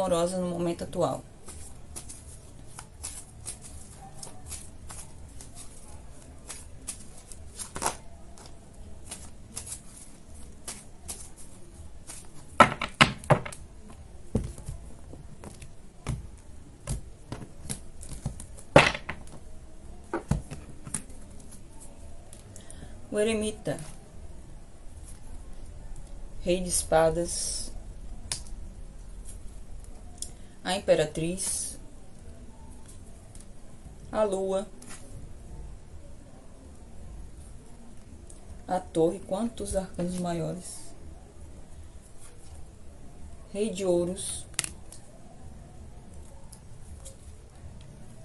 amorosa no momento atual. O eremita, rei de espadas, a imperatriz, a lua, a torre, quantos arcanos maiores, rei de ouros,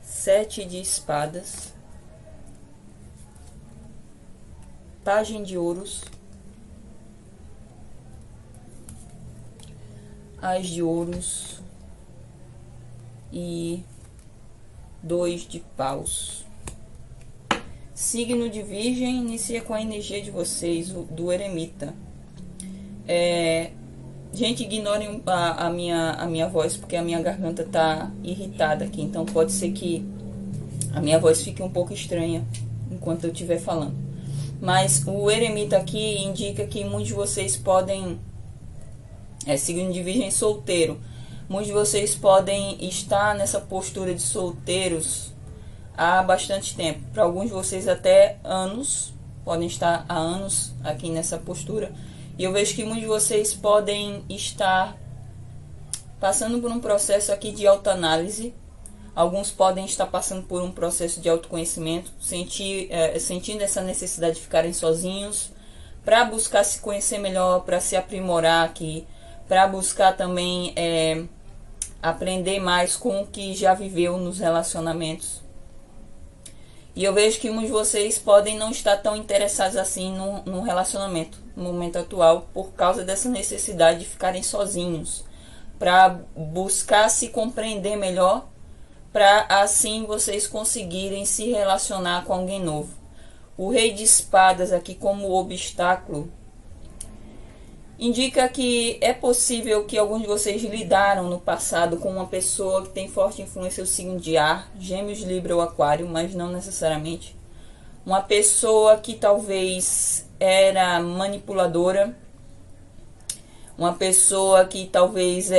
7 de espadas, pajem de ouros, as de ouros e 2 de paus. Signo de Virgem inicia com a energia de vocês, do eremita. Gente, ignorem a minha voz, porque a minha garganta tá irritada aqui, então pode ser que a minha voz fique um pouco estranha enquanto eu estiver falando. Mas o eremita aqui indica que muitos de vocês podem, signo de Virgem solteiro, muitos de vocês podem estar nessa postura de solteiros há bastante tempo. Para alguns de vocês até anos, podem estar há anos aqui nessa postura. E eu vejo que muitos de vocês podem estar passando por um processo aqui de autoanálise. Alguns podem estar passando por um processo de autoconhecimento, sentindo essa necessidade de ficarem sozinhos, para buscar se conhecer melhor, para se aprimorar aqui, para buscar também aprender mais com o que já viveu nos relacionamentos. E eu vejo que muitos de vocês podem não estar tão interessados assim no relacionamento, no momento atual, por causa dessa necessidade de ficarem sozinhos, para buscar se compreender melhor, para assim vocês conseguirem se relacionar com alguém novo. O rei de espadas aqui como obstáculo indica que é possível que alguns de vocês lidaram no passado com uma pessoa que tem forte influência no signo de ar, Gêmeos, Libra ou Aquário, mas não necessariamente. Uma pessoa que talvez era manipuladora, uma pessoa que talvez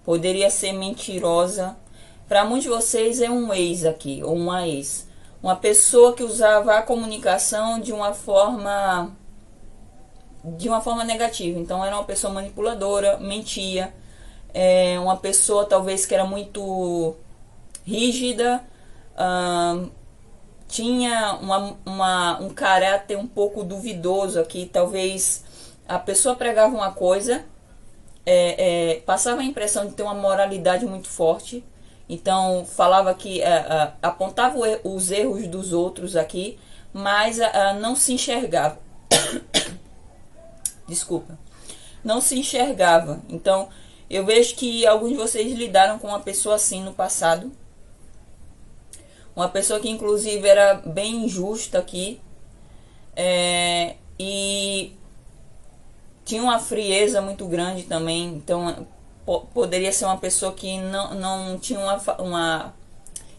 poderia ser mentirosa. Para muitos de vocês é um ex aqui, ou uma ex. Uma pessoa que usava a comunicação de uma forma negativa. Então era uma pessoa manipuladora, mentia. Uma pessoa talvez que era muito rígida, tinha um caráter um pouco duvidoso aqui. Talvez a pessoa pregava uma coisa, passava a impressão de ter uma moralidade muito forte. Então falava que apontava os erros dos outros aqui, mas não se enxergava. Desculpa. Não se enxergava. Então eu vejo que alguns de vocês lidaram com uma pessoa assim no passado. Uma pessoa que inclusive era bem injusta aqui. E tinha uma frieza muito grande também. Então poderia ser uma pessoa que não tinha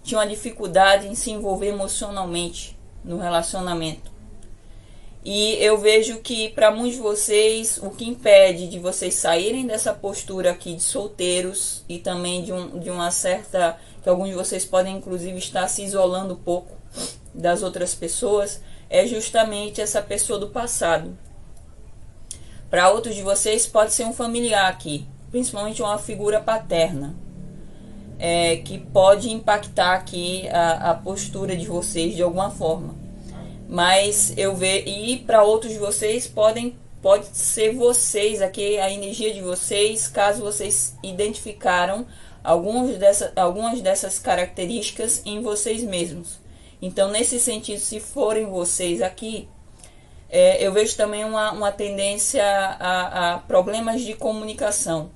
tinha uma dificuldade em se envolver emocionalmente no relacionamento. E eu vejo que para muitos de vocês, o que impede de vocês saírem dessa postura aqui de solteiros e também de uma certa, que alguns de vocês podem inclusive estar se isolando um pouco das outras pessoas, é justamente essa pessoa do passado. Para outros de vocês pode ser um familiar aqui, principalmente uma figura paterna, que pode impactar aqui a postura de vocês de alguma forma. Mas eu vejo, e para outros de vocês pode ser vocês aqui, a energia de vocês, caso vocês identificaram algumas dessas características em vocês mesmos. Então nesse sentido, se forem vocês aqui, eu vejo também uma tendência a problemas de comunicação,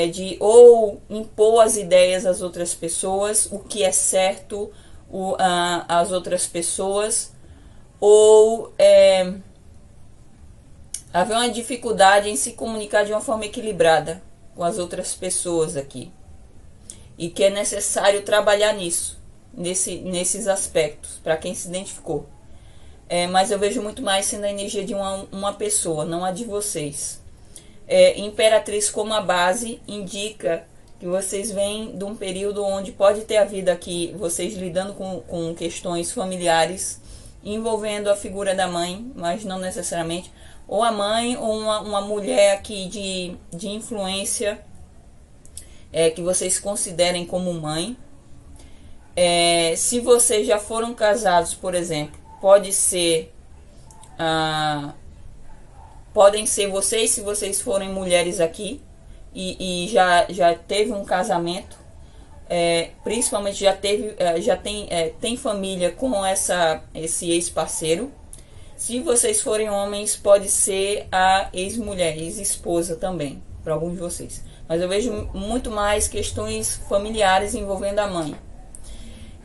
de ou impor as ideias às outras pessoas, o que é certo às outras pessoas, ou haver uma dificuldade em se comunicar de uma forma equilibrada. com as outras pessoas aqui. E que é necessário trabalhar nisso, nesses aspectos, para quem se identificou. Mas eu vejo muito mais sendo a energia de uma pessoa, não a de vocês. Imperatriz como a base indica que vocês vêm de um período onde pode ter havido aqui vocês lidando com questões familiares envolvendo a figura da mãe, mas não necessariamente, ou a mãe ou uma mulher aqui de influência que vocês considerem como mãe. Se vocês já foram casados, por exemplo, podem ser vocês, se vocês forem mulheres aqui e já teve um casamento, principalmente tem família com esse ex-parceiro. Se vocês forem homens, pode ser a ex-mulher, ex-esposa também, para alguns de vocês. Mas eu vejo muito mais questões familiares envolvendo a mãe.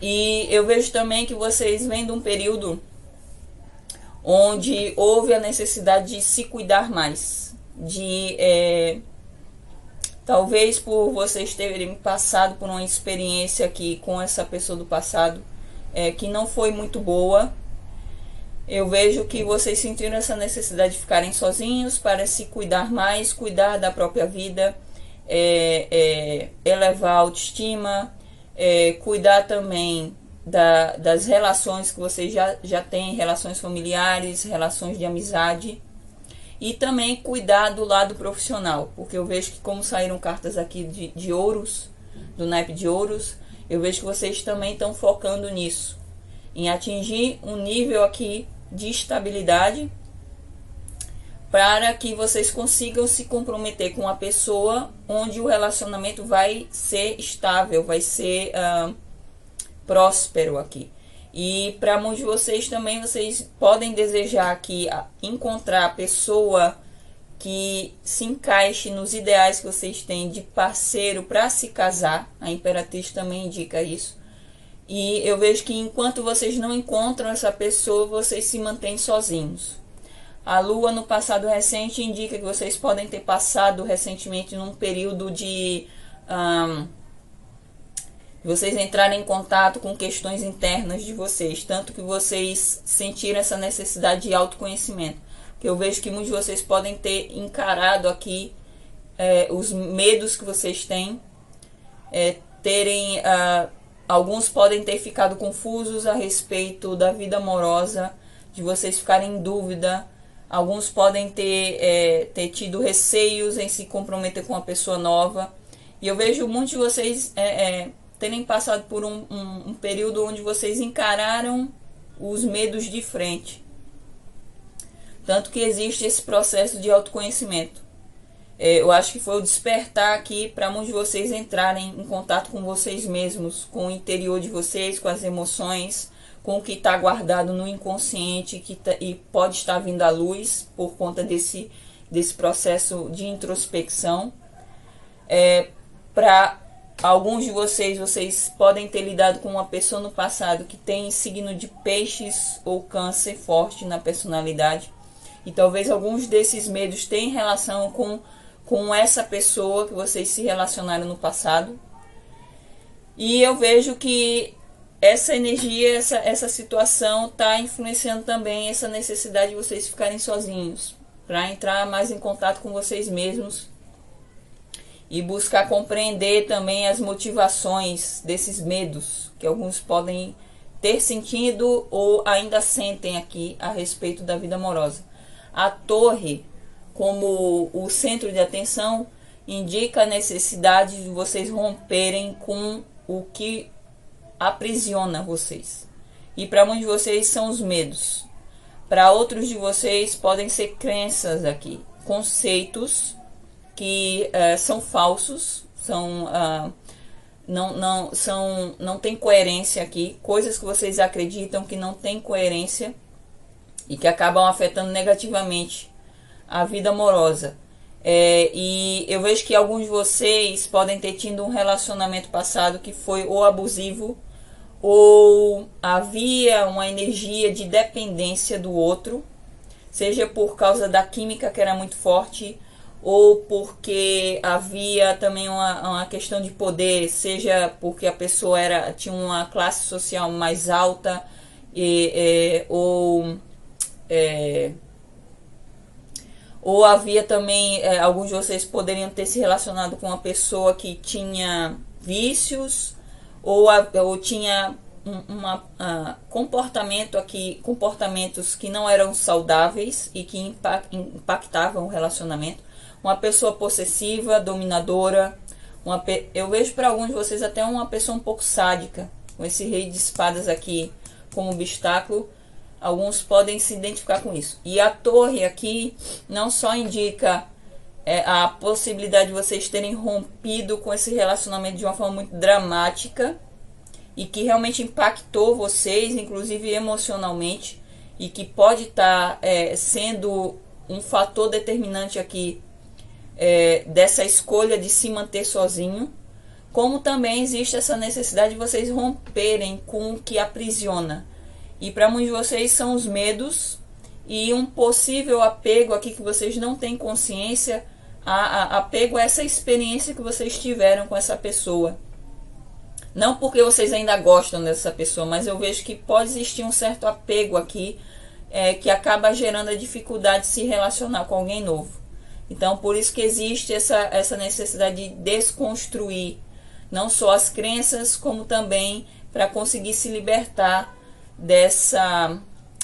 E eu vejo também que vocês vêm de um período onde houve a necessidade de se cuidar mais, talvez por vocês terem passado por uma experiência aqui com essa pessoa do passado que não foi muito boa. Eu vejo que vocês sentiram essa necessidade de ficarem sozinhos para se cuidar mais, cuidar da própria vida, elevar a autoestima, cuidar também das relações que vocês já têm, relações familiares, relações de amizade, e também cuidar do lado profissional, porque eu vejo que, como saíram cartas aqui de ouros, do naipe de ouros, eu vejo que vocês também estão focando nisso, em atingir um nível aqui de estabilidade, para que vocês consigam se comprometer com a pessoa onde o relacionamento vai ser estável, vai ser próspero aqui. E para muitos de vocês também, vocês podem desejar aqui encontrar a pessoa que se encaixe nos ideais que vocês têm de parceiro para se casar. A Imperatriz também indica isso. E eu vejo que enquanto vocês não encontram essa pessoa, vocês se mantêm sozinhos. A Lua no passado recente indica que vocês podem ter passado recentemente num período de vocês entrarem em contato com questões internas de vocês, tanto que vocês sentiram essa necessidade de autoconhecimento. Que eu vejo que muitos de vocês podem ter encarado aqui os medos que vocês têm, alguns podem ter ficado confusos a respeito da vida amorosa, de vocês ficarem em dúvida. Alguns podem ter tido receios em se comprometer com uma pessoa nova. E eu vejo muitos de vocês terem passado por um período onde vocês encararam os medos de frente. Tanto que existe esse processo de autoconhecimento. Eu acho que foi o despertar aqui para muitos de vocês entrarem em contato com vocês mesmos, com o interior de vocês, com as emoções, com o que está guardado no inconsciente e pode estar vindo à luz por conta desse processo de introspecção. Para alguns de vocês podem ter lidado com uma pessoa no passado que tem signo de peixes ou câncer forte na personalidade. E talvez alguns desses medos tenham relação com essa pessoa que vocês se relacionaram no passado. E eu vejo que essa energia, essa situação está influenciando também essa necessidade de vocês ficarem sozinhos, para entrar mais em contato com vocês mesmos e buscar compreender também as motivações desses medos que alguns podem ter sentido ou ainda sentem aqui a respeito da vida amorosa. A torre, como o centro de atenção, indica a necessidade de vocês romperem com o que aprisiona vocês. E para muitos de vocês são os medos. Para outros de vocês podem ser crenças aqui, conceitos que são falsos, não tem coerência aqui, coisas que vocês acreditam que não tem coerência e que acabam afetando negativamente a vida amorosa. E eu vejo que alguns de vocês podem ter tido um relacionamento passado que foi ou abusivo, ou havia uma energia de dependência do outro, seja por causa da química que era muito forte, ou porque havia também uma questão de poder, seja porque a pessoa tinha uma classe social mais alta, é, ou havia também, alguns de vocês poderiam ter se relacionado com uma pessoa que tinha vícios, ou tinha comportamentos que não eram saudáveis e que impactavam o relacionamento. Uma pessoa possessiva, dominadora. Eu vejo para alguns de vocês até uma pessoa um pouco sádica, com esse rei de espadas aqui como obstáculo. Alguns podem se identificar com isso. E a torre aqui não só indica a possibilidade de vocês terem rompido com esse relacionamento de uma forma muito dramática e que realmente impactou vocês, inclusive emocionalmente, e que pode estar sendo um fator determinante aqui dessa escolha de se manter sozinho, como também existe essa necessidade de vocês romperem com o que aprisiona. E para muitos de vocês são os medos e um possível apego aqui que vocês não têm consciência, apego a essa experiência que vocês tiveram com essa pessoa. Não porque vocês ainda gostam dessa pessoa, mas eu vejo que pode existir um certo apego aqui que acaba gerando a dificuldade de se relacionar com alguém novo. Então, por isso que existe essa necessidade de desconstruir não só as crenças, como também para conseguir se libertar dessa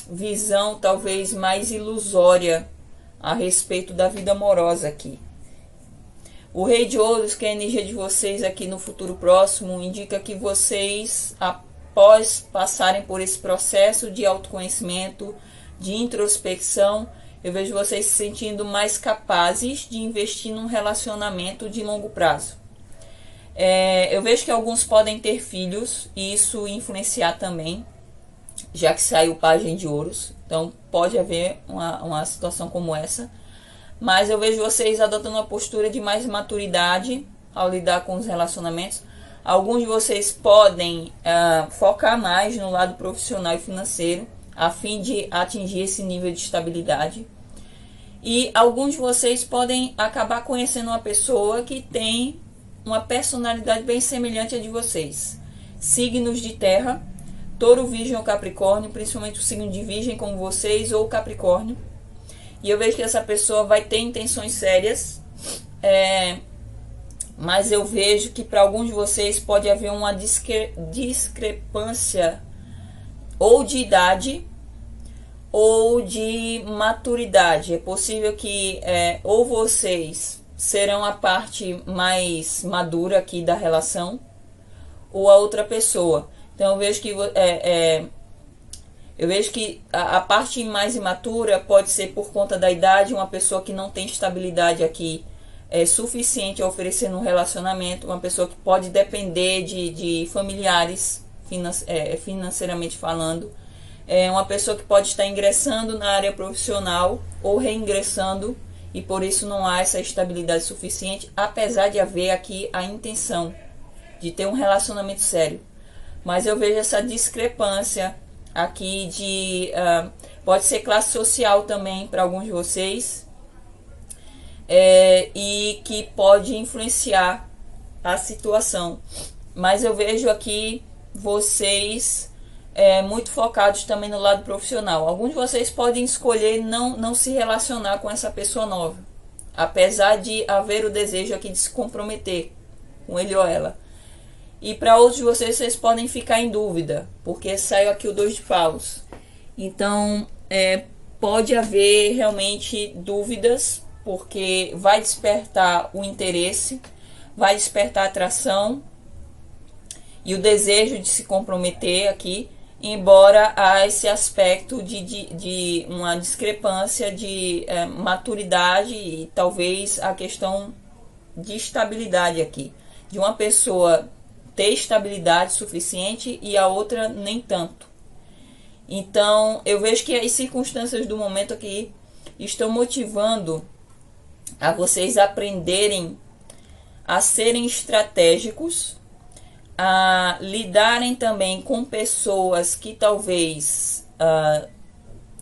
visão talvez mais ilusória a respeito da vida amorosa aqui. O Rei de Ouros, que é a energia de vocês aqui no futuro próximo, indica que vocês, após passarem por esse processo de autoconhecimento, de introspecção, eu vejo vocês se sentindo mais capazes de investir num relacionamento de longo prazo. Eu vejo que alguns podem ter filhos e isso influenciar também, já que saiu o Pajem de Ouros. Então pode haver uma situação como essa. Mas eu vejo vocês adotando uma postura de mais maturidade ao lidar com os relacionamentos. Alguns de vocês podem focar mais no lado profissional e financeiro, a fim de atingir esse nível de estabilidade. E alguns de vocês podem acabar conhecendo uma pessoa que tem uma personalidade bem semelhante à de vocês. Signos de terra, Touro, Virgem ou Capricórnio, principalmente o signo de Virgem como vocês ou Capricórnio. E eu vejo que essa pessoa vai ter intenções sérias, mas eu vejo que para alguns de vocês pode haver uma discrepância ou de idade ou de maturidade. É possível que ou vocês serão a parte mais madura aqui da relação, ou a outra pessoa. Então eu vejo que a parte mais imatura pode ser por conta da idade, uma pessoa que não tem estabilidade aqui suficiente a oferecer no relacionamento, uma pessoa que pode depender de familiares financeiramente falando, uma pessoa que pode estar ingressando na área profissional ou reingressando e por isso não há essa estabilidade suficiente, apesar de haver aqui a intenção de ter um relacionamento sério. Mas eu vejo essa discrepância aqui pode ser classe social também para alguns de vocês, e que pode influenciar a situação. Mas eu vejo aqui vocês muito focados também no lado profissional. Alguns de vocês podem escolher não se relacionar com essa pessoa nova, apesar de haver o desejo aqui de se comprometer com ele ou ela. E para outros de vocês podem ficar em dúvida, porque saiu aqui o 2 de paus. Então pode haver realmente dúvidas, porque vai despertar o interesse, vai despertar a atração e o desejo de se comprometer aqui, embora há esse aspecto de uma discrepância de maturidade e talvez a questão de estabilidade aqui, de uma pessoa ter estabilidade suficiente e a outra nem tanto. Então eu vejo que as circunstâncias do momento aqui estão motivando a vocês aprenderem a serem estratégicos, a lidarem também com pessoas que talvez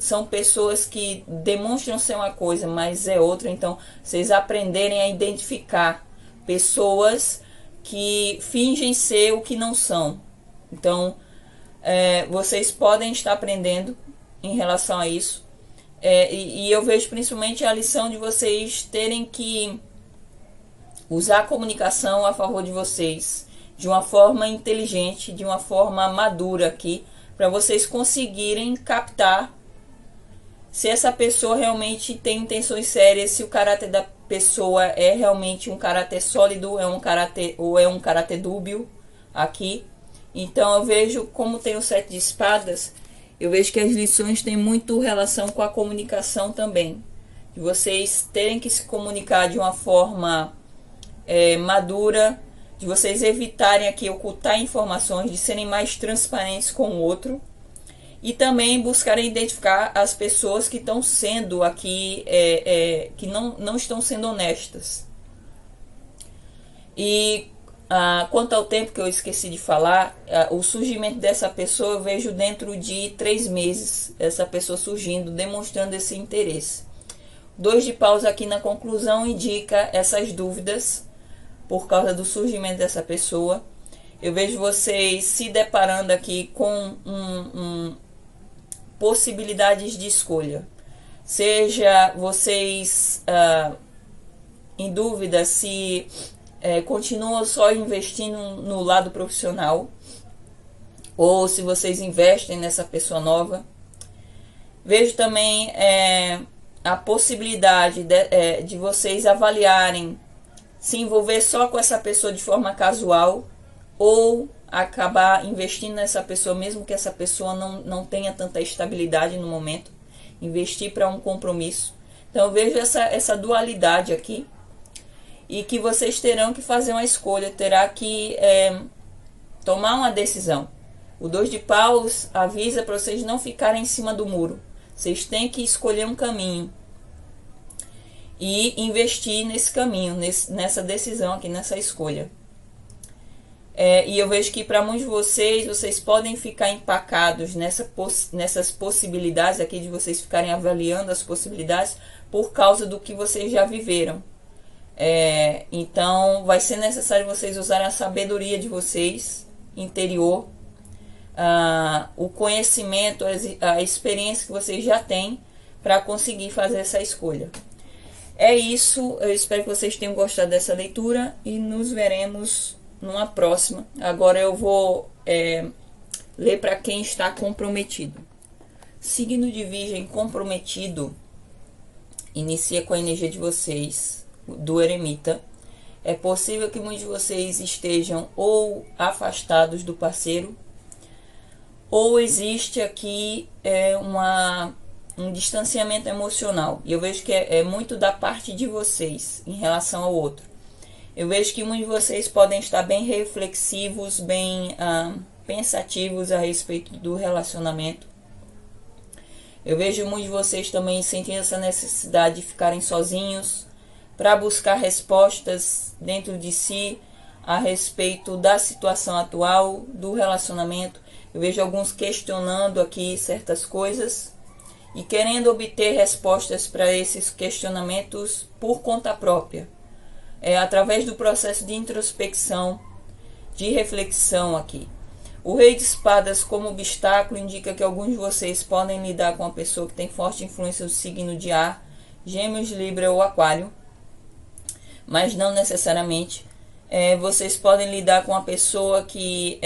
são pessoas que demonstram ser uma coisa, mas é outra. Então, vocês aprenderem a identificar pessoas que fingem ser o que não são. Então, vocês podem estar aprendendo em relação a isso. E eu vejo principalmente a lição de vocês terem que usar a comunicação a favor de vocês, de uma forma inteligente, de uma forma madura aqui, para vocês conseguirem captar se essa pessoa realmente tem intenções sérias, se o caráter da pessoa é realmente um caráter sólido, ou é um caráter dúbio aqui. Então eu vejo, como tem o 7 de espadas, eu vejo que as lições têm muito relação com a comunicação também. De vocês terem que se comunicar de uma forma madura, de vocês evitarem aqui ocultar informações, de serem mais transparentes com o outro. E também buscarem identificar as pessoas que estão sendo aqui, que não estão sendo honestas. E quanto ao tempo que eu esqueci de falar, o surgimento dessa pessoa eu vejo dentro de 3 meses, essa pessoa surgindo, demonstrando esse interesse. 2 de paus aqui na conclusão indica essas dúvidas por causa do surgimento dessa pessoa. Eu vejo vocês se deparando aqui com possibilidades de escolha. Seja vocês em dúvida se continuam só investindo no lado profissional, ou se vocês investem nessa pessoa nova. Vejo também a possibilidade de vocês avaliarem se envolver só com essa pessoa de forma casual, ou acabar investindo nessa pessoa, mesmo que essa pessoa não tenha tanta estabilidade no momento, investir para um compromisso. Então eu vejo essa dualidade aqui, e que vocês terão que fazer uma escolha, terá que tomar uma decisão. O 2 de paus avisa para vocês não ficarem em cima do muro. Vocês têm que escolher um caminho e investir nesse caminho, nessa decisão aqui, nessa escolha. E eu vejo que para muitos de vocês podem ficar empacados nessas possibilidades aqui, de vocês ficarem avaliando as possibilidades por causa do que vocês já viveram. Então vai ser necessário vocês usarem a sabedoria de vocês interior, o conhecimento, a experiência que vocês já têm para conseguir fazer essa escolha. É isso, eu espero que vocês tenham gostado dessa leitura e nos veremos numa próxima. Agora eu vou ler para quem está comprometido. Signo de Virgem comprometido inicia com a energia de vocês, do eremita. É possível que muitos de vocês estejam ou afastados do parceiro, ou existe aqui um distanciamento emocional. E eu vejo que é muito da parte de vocês em relação ao outro. Eu vejo que muitos de vocês podem estar bem reflexivos, bem pensativos a respeito do relacionamento. Eu vejo muitos de vocês também sentindo essa necessidade de ficarem sozinhos para buscar respostas dentro de si a respeito da situação atual do relacionamento. Eu vejo alguns questionando aqui certas coisas e querendo obter respostas para esses questionamentos por conta própria. Através do processo de introspecção, de reflexão aqui. O Rei de Espadas como obstáculo indica que alguns de vocês podem lidar com uma pessoa que tem forte influência do signo de ar, Gêmeos, Libra ou Aquário, mas não necessariamente. Vocês podem lidar com uma pessoa que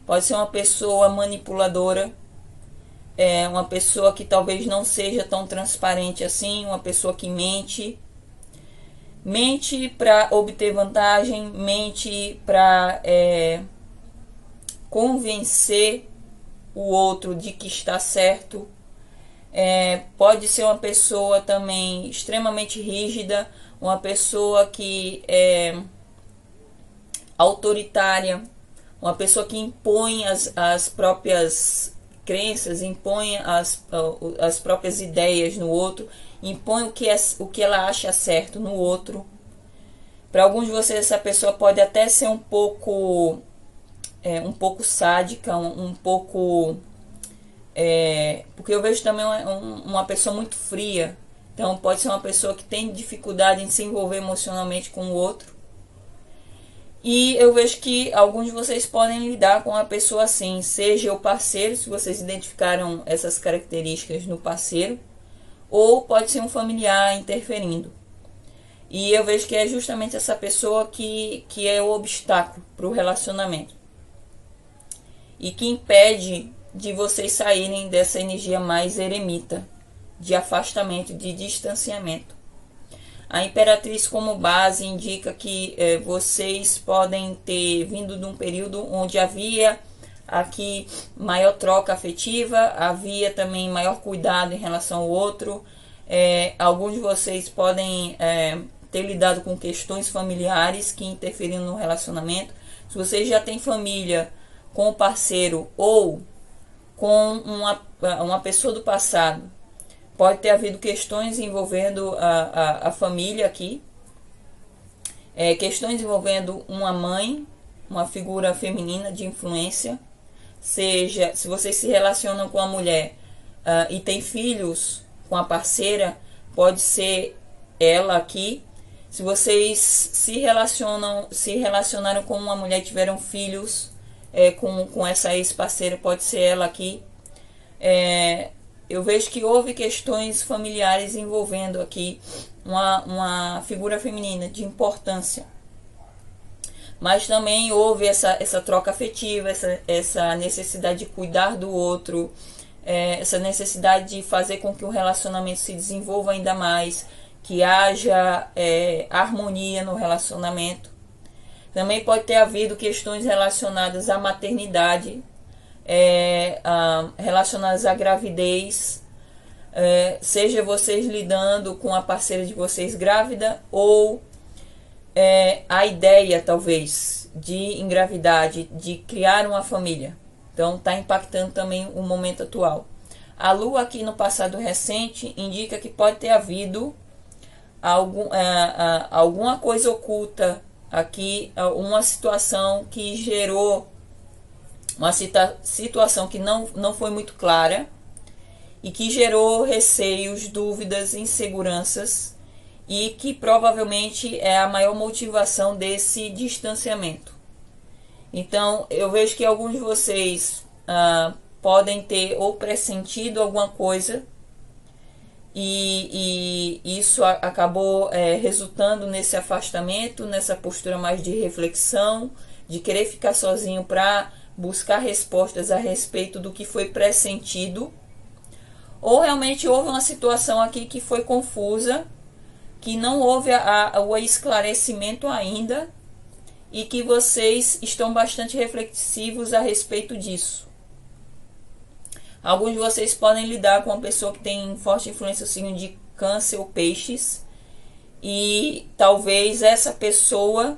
pode ser uma pessoa manipuladora, uma pessoa que talvez não seja tão transparente assim, uma pessoa que mente para obter vantagem, mente para convencer o outro de que está certo. Pode ser uma pessoa também extremamente rígida, uma pessoa que é autoritária, uma pessoa que impõe as próprias crenças, impõe as próprias ideias no outro, impõe o que ela acha certo no outro. Para alguns de vocês essa pessoa pode até ser um pouco sádica, um pouco Porque eu vejo também uma pessoa muito fria. Então pode ser uma pessoa que tem dificuldade em se envolver emocionalmente com o outro. E eu vejo que alguns de vocês podem lidar com uma pessoa assim, seja o parceiro, se vocês identificaram essas características no parceiro, ou pode ser um familiar interferindo. E eu vejo que é justamente essa pessoa que é o obstáculo para o relacionamento. E que impede de vocês saírem dessa energia mais eremita, de afastamento, de distanciamento. A Imperatriz como base indica que vocês podem ter vindo de um período onde havia aqui maior troca afetiva, havia também maior cuidado em relação ao outro. Alguns de vocês podem ter lidado com questões familiares que interferiram no relacionamento. Se vocês já têm família com o parceiro ou com uma pessoa do passado, pode ter havido questões envolvendo a família aqui, questões envolvendo uma mãe, uma figura feminina de influência, seja se vocês se relacionam com a mulher e tem filhos com a parceira, pode ser ela aqui. Se vocês se relacionaram com uma mulher e tiveram filhos com essa ex-parceira, pode ser ela aqui. Eu vejo que houve questões familiares envolvendo aqui uma figura feminina de importância. Mas também houve essa troca afetiva, essa necessidade de cuidar do outro, essa necessidade de fazer com que o relacionamento se desenvolva ainda mais, que haja harmonia no relacionamento. Também pode ter havido questões relacionadas à maternidade, relacionadas à gravidez, seja vocês lidando com a parceira de vocês grávida ou a ideia talvez de engravidar, de criar uma família. Então está impactando também o momento atual. A Lua aqui no passado recente indica que pode ter havido alguma coisa oculta aqui, uma situação que gerou uma situação que não foi muito clara e que gerou receios, dúvidas, inseguranças e que provavelmente é a maior motivação desse distanciamento. Então eu vejo que alguns de vocês podem ter ou pressentido alguma coisa e isso acabou resultando nesse afastamento, nessa postura mais de reflexão, de querer ficar sozinho para buscar respostas a respeito do que foi pressentido, ou realmente houve uma situação aqui que foi confusa, que não houve o esclarecimento ainda e que vocês estão bastante reflexivos a respeito disso. Alguns de vocês podem lidar com uma pessoa que tem forte influência no signo de Câncer ou Peixes, e talvez essa pessoa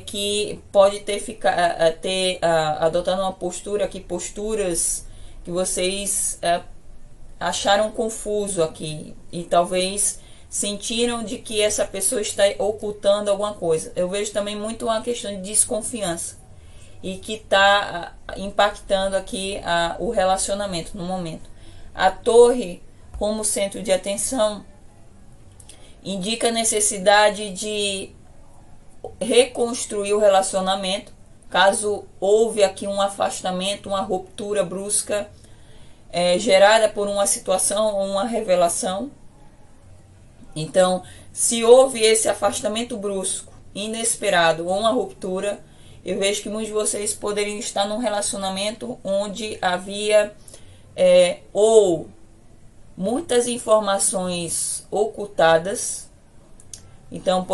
que pode ter adotado uma postura aqui, posturas que vocês acharam confuso aqui e talvez sentiram de que essa pessoa está ocultando alguma coisa. Eu vejo também muito uma questão de desconfiança e que está impactando aqui o relacionamento no momento. A Torre como centro de atenção indica a necessidade de reconstruir o relacionamento, caso houve aqui um afastamento, uma ruptura brusca gerada por uma situação ou uma revelação. Então, se houve esse afastamento brusco, inesperado ou uma ruptura, eu vejo que muitos de vocês poderiam estar num relacionamento onde havia ou muitas informações ocultadas. Então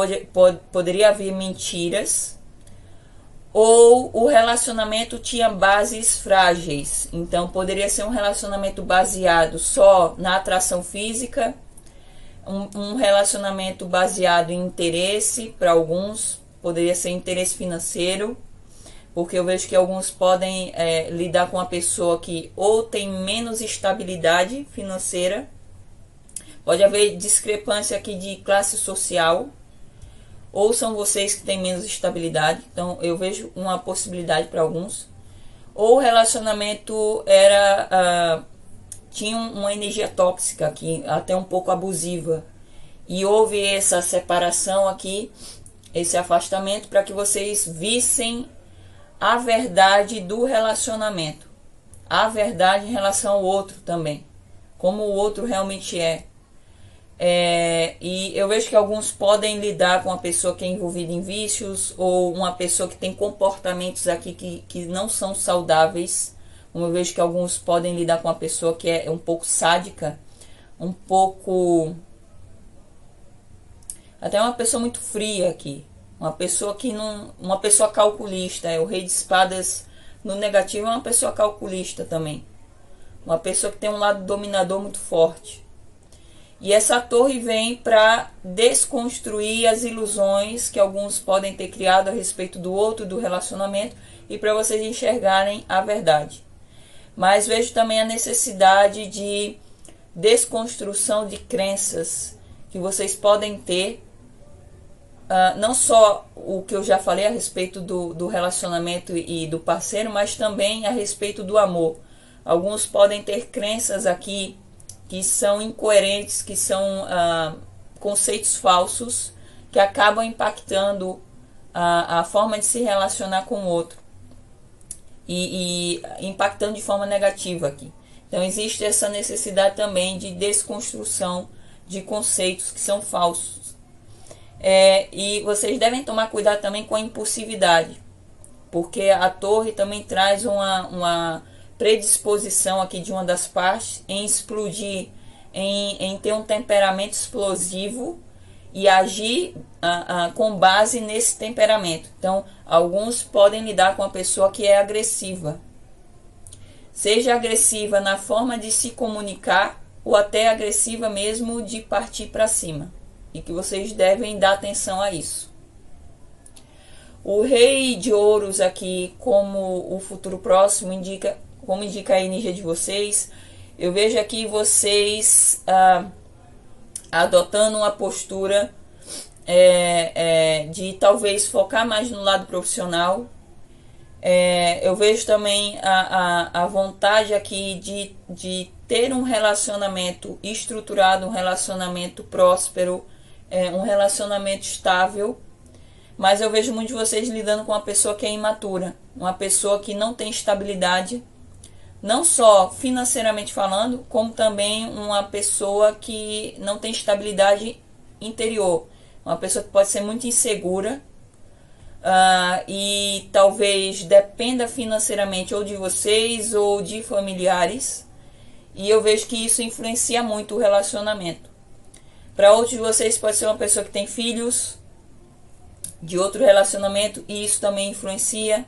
poderia haver mentiras, ou o relacionamento tinha bases frágeis. Então poderia ser um relacionamento baseado só na atração física, um relacionamento baseado em interesse, para alguns poderia ser interesse financeiro, porque eu vejo que alguns podem lidar com uma pessoa que ou tem menos estabilidade financeira. Pode haver discrepância aqui de classe social, ou são vocês que têm menos estabilidade. Então eu vejo uma possibilidade para alguns. ou o relacionamento era tinha uma energia tóxica aqui, até um pouco abusiva, e houve essa separação aqui, esse afastamento, para que vocês vissem a verdade do relacionamento, a verdade em relação ao outro também, como o outro realmente é. E eu vejo que alguns podem lidar com uma pessoa que é envolvida em vícios, ou uma pessoa que tem comportamentos aqui que não são saudáveis. Como eu vejo que alguns podem lidar com uma pessoa que é um pouco sádica, um pouco, até uma pessoa muito fria aqui, uma pessoa que não, uma pessoa calculista. O rei de espadas no negativo é uma pessoa calculista também, uma pessoa que tem um lado dominador muito forte. E essa torre vem para desconstruir as ilusões que alguns podem ter criado a respeito do outro, do relacionamento, e para vocês enxergarem a verdade. Mas vejo também a necessidade de desconstrução de crenças que vocês podem ter, não só o que eu já falei a respeito do relacionamento e do parceiro, mas também a respeito do amor. Alguns podem ter crenças aqui que são incoerentes, que são conceitos falsos, que acabam impactando a forma de se relacionar com o outro e impactando de forma negativa aqui. Então existe essa necessidade também de desconstrução de conceitos que são falsos. E vocês devem tomar cuidado também com a impulsividade, porque a torre também traz uma predisposição aqui de uma das partes em explodir, em ter um temperamento explosivo e agir com base nesse temperamento. Então, alguns podem lidar com a pessoa que é agressiva. Seja agressiva na forma de se comunicar, ou até agressiva mesmo de partir para cima. E que vocês devem dar atenção a isso. O rei de ouros aqui, como o futuro próximo, indica, como indica a energia de vocês. Eu vejo aqui vocês adotando uma postura de talvez focar mais no lado profissional. Eu vejo também a vontade aqui de ter um relacionamento estruturado, um relacionamento próspero, um relacionamento estável. Mas eu vejo muitos de vocês lidando com uma pessoa que é imatura, uma pessoa que não tem estabilidade, não só financeiramente falando, como também uma pessoa que não tem estabilidade interior, uma pessoa que pode ser muito insegura, e talvez dependa financeiramente ou de vocês ou de familiares, e eu vejo que isso influencia muito o relacionamento. Para outros de vocês pode ser uma pessoa que tem filhos de outro relacionamento, e isso também influencia.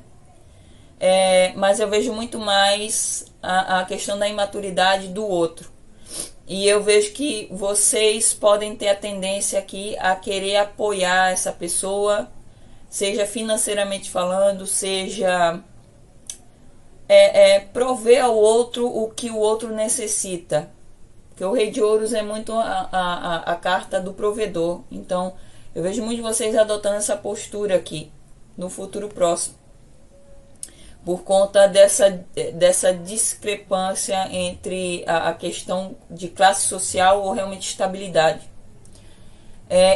Mas eu vejo muito mais a questão da imaturidade do outro. E eu vejo que vocês podem ter a tendência aqui a querer apoiar essa pessoa, seja financeiramente falando, seja prover ao outro o que o outro necessita. Porque o rei de ouros é muito a carta do provedor. Então eu vejo muitos de vocês adotando essa postura aqui no futuro próximo, por conta dessa discrepância entre a questão de classe social ou realmente estabilidade.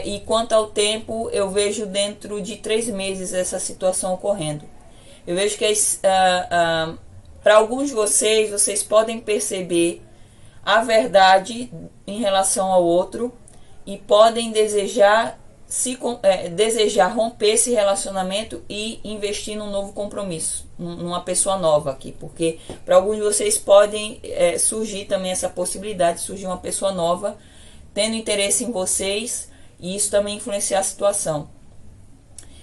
E quanto ao tempo, eu vejo dentro de 3 meses essa situação ocorrendo. Eu vejo que para alguns de vocês podem perceber a verdade em relação ao outro e podem desejar romper esse relacionamento e investir num novo compromisso, numa pessoa nova aqui, porque para alguns de vocês podem surgir também essa possibilidade de surgir uma pessoa nova tendo interesse em vocês, e isso também influenciar a situação.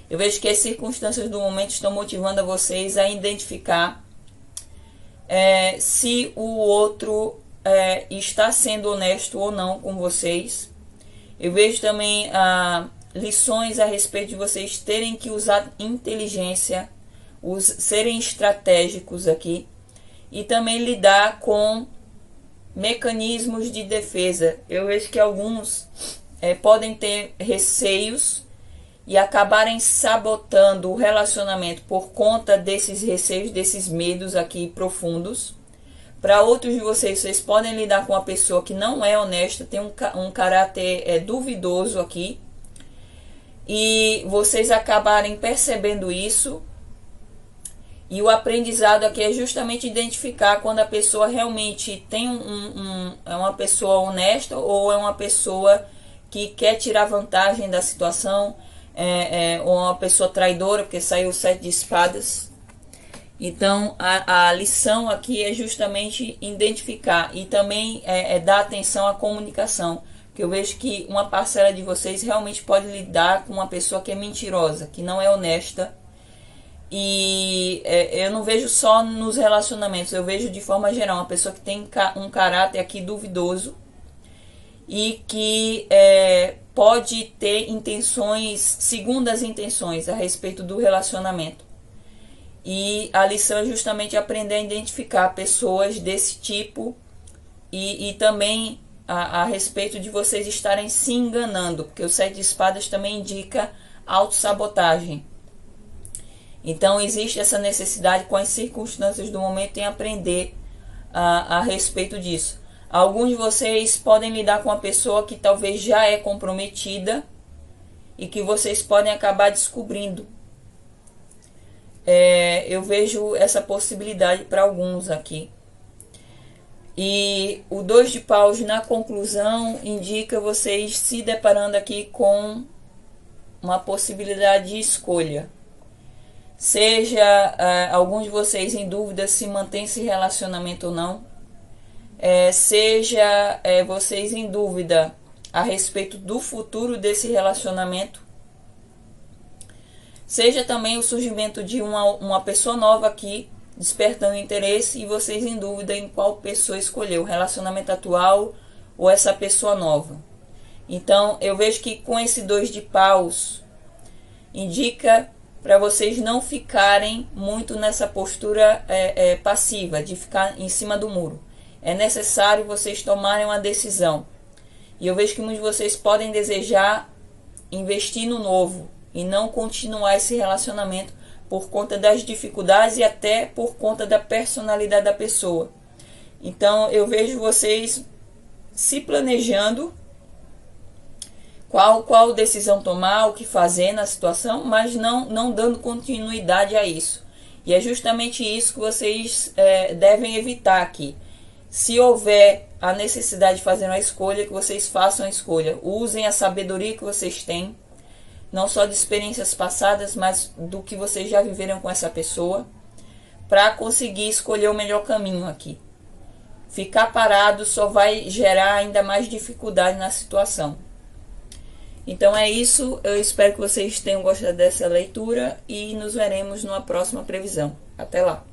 Eu vejo que as circunstâncias do momento estão motivando a vocês a identificar se o outro está sendo honesto ou não com vocês. Eu vejo também lições a respeito de vocês terem que usar inteligência, serem estratégicos aqui, e também lidar com mecanismos de defesa. Eu vejo que alguns podem ter receios e acabarem sabotando o relacionamento por conta desses receios, desses medos aqui profundos. Para outros de vocês, vocês podem lidar com uma pessoa que não é honesta, tem um caráter duvidoso aqui, e vocês acabarem percebendo isso. E o aprendizado aqui é justamente identificar quando a pessoa realmente tem é uma pessoa honesta ou é uma pessoa que quer tirar vantagem da situação, ou uma pessoa traidora, porque saiu o 7 de espadas. Então a lição aqui é justamente identificar e também dar atenção à comunicação, que eu vejo que uma parcela de vocês realmente pode lidar com uma pessoa que é mentirosa, que não é honesta. E eu não vejo só nos relacionamentos, eu vejo de forma geral uma pessoa que tem um caráter aqui duvidoso e que pode ter intenções, segundas intenções a respeito do relacionamento. E a lição é justamente aprender a identificar pessoas desse tipo e também a respeito de vocês estarem se enganando, porque o 7 de espadas também indica autossabotagem. Então existe essa necessidade com as circunstâncias do momento em aprender a respeito disso. Alguns de vocês podem lidar com uma pessoa que talvez já é comprometida e que vocês podem acabar descobrindo. Eu vejo essa possibilidade para alguns aqui. E o 2 de paus na conclusão indica vocês se deparando aqui com uma possibilidade de escolha. Seja alguns de vocês em dúvida se mantém esse relacionamento ou não, seja vocês em dúvida a respeito do futuro desse relacionamento, seja também o surgimento de uma pessoa nova aqui despertando interesse e vocês em dúvida em qual pessoa escolher, o relacionamento atual ou essa pessoa nova. Então eu vejo que com esse 2 de paus indica para vocês não ficarem muito nessa postura passiva, de ficar em cima do muro. É necessário vocês tomarem uma decisão. E eu vejo que muitos de vocês podem desejar investir no novo e não continuar esse relacionamento por conta das dificuldades e até por conta da personalidade da pessoa. Então eu vejo vocês se planejando qual decisão tomar, o que fazer na situação, mas não dando continuidade a isso. E é justamente isso que vocês devem evitar aqui. Se houver a necessidade de fazer uma escolha, que vocês façam a escolha. Usem a sabedoria que vocês têm, não só de experiências passadas, mas do que vocês já viveram com essa pessoa, para conseguir escolher o melhor caminho aqui. Ficar parado só vai gerar ainda mais dificuldade na situação. Então é isso, eu espero que vocês tenham gostado dessa leitura e nos veremos numa próxima previsão. Até lá!